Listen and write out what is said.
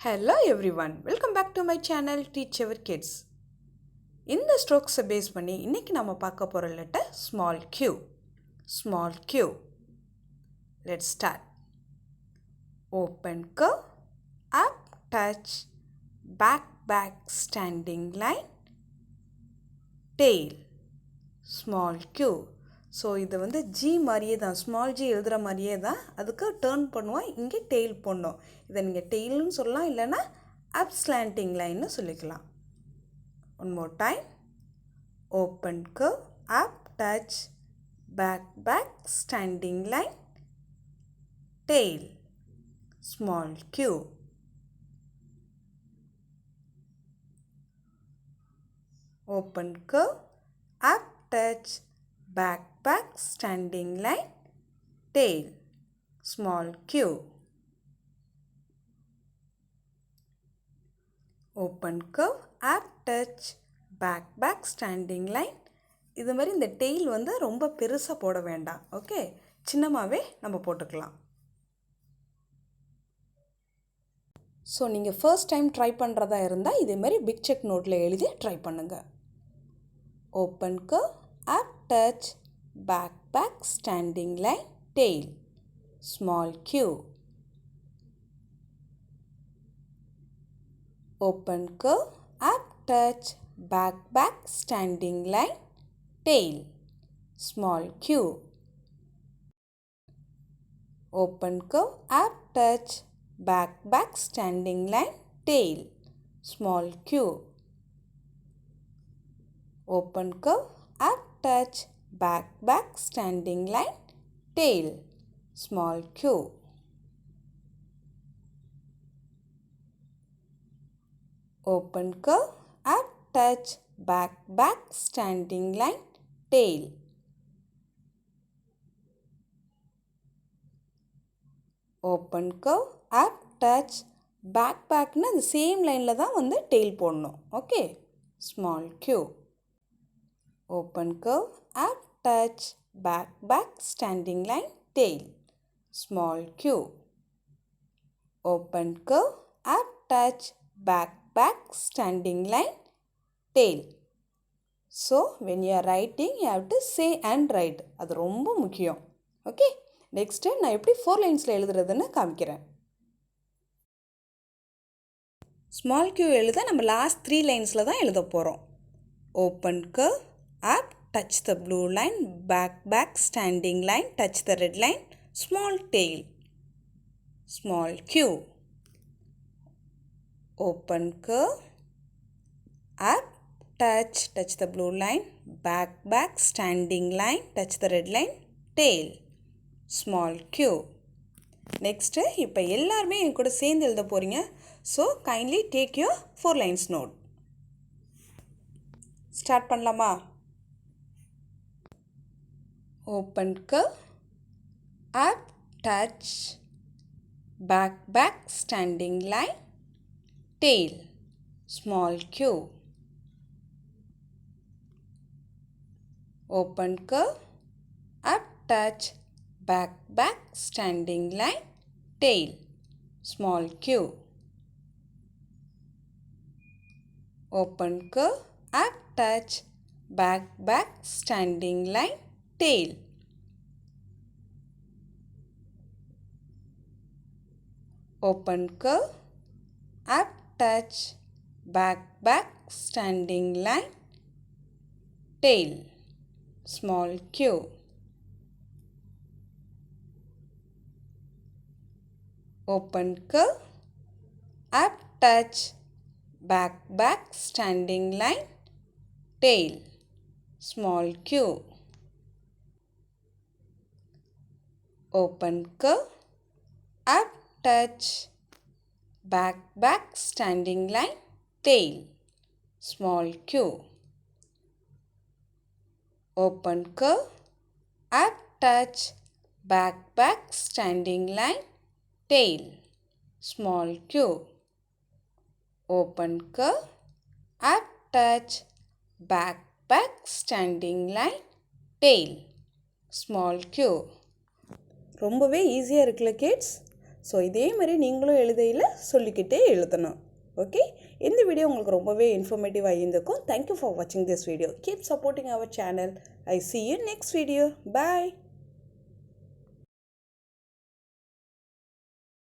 Hello everyone, welcome back to my channel Teach Our Kids. இந்த ஸ்ட்ரோக்ஸை base பண்ணி இன்னைக்கு நம்ம பார்க்க போகிற letter small q. Small q. Let's start. Open curve, up touch, back standing line, tail. Small q. So இது வந்து G மாதிரியே தான், ஸ்மால் ஜி எழுதுகிற மாதிரியே தான். அதுக்கு டேர்ன் பண்ணுவோம், இங்கே டெய்ல் போடணும். இதை நீங்கள் டெய்ல்னு சொல்லலாம், இல்லைன்னா அப் ஸ்லாண்டிங் லைன்னு சொல்லிக்கலாம். One more time. Open curve, up touch, back standing line, tail. Small q. Open curve, up touch, back standing line, tail. Small q. Open curve, up touch, back standing line. இது மாதிரி இந்த tail வந்து ரொம்ப பெருசாக போட வேண்டாம். Okay, சின்னமாகவே நம்ம போட்டுக்கலாம். ஸோ நீங்கள் ஃபர்ஸ்ட் டைம் ட்ரை பண்ணுறதா இருந்தால் இதே மாதிரி பிக் செக் நோட்டில் எழுதி ட்ரை பண்ணுங்கள். Open curve, up touch, back standing line, tail. Small q. Open curve, up touch, back standing line, tail. Small q. Open curve, up touch, back standing line, tail. Small q. Open curve, up touch, back standing line, tail. Small q. Open curve, up touch, back standing line, tail. Open curve, up touch, backனா the same lineல தான் வந்து tail போடணும். Okay, small q. Open curve, up touch, back standing line, tail. Small q. Open curve, up touch, back standing line, tail. So when you are writing you have to say and write. அது ரொம்ப முக்கியம். Okay, next நான் எப்படி 4 லைன்ஸில் எழுதுறதுன்னு காமிக்கிறேன். Small q எழுத நம்ம last 3 லைன்ஸில் தான் எழுத போகிறோம். Open curve, up, touch the blue line, back standing line, touch the red line, small tail. Small q. Open curve, up, touch the blue line, back standing line, touch the red line, tail. Small q. Next, இப்போ எல்லாருமே என் கூட சேர்ந்து எழுத போகிறீங்க. So kindly take your 4 lines note. Start பண்ணலாமா? Open curve, up, touch, back standing line, tail. Small q. Open curve, up, touch, back standing line, tail. Small q. Open curve, up, touch, back standing line, tail. Open curve, up, touch, back standing line, tail. Small q. Open curve, up, touch, back standing line, tail. Small q. Open curve, up, touch, back standing line, tail. Small q. Open curve, up, touch, back standing line, tail. Small q. Open curve, up, touch, back standing line, tail. Small q. ரொம்பவே ஈஸியாக இருக்குல்ல kids? So இதே மாதிரி நீங்களும் எழுதையில் சொல்லிக்கிட்டே எழுதணும். Okay, இந்த video உங்களுக்கு ரொம்பவே இன்ஃபர்மேட்டிவாக இருந்திருக்கும். தேங்க்யூ ஃபார் வாட்சிங் this video. Keep supporting our channel. I see you next video. Bye.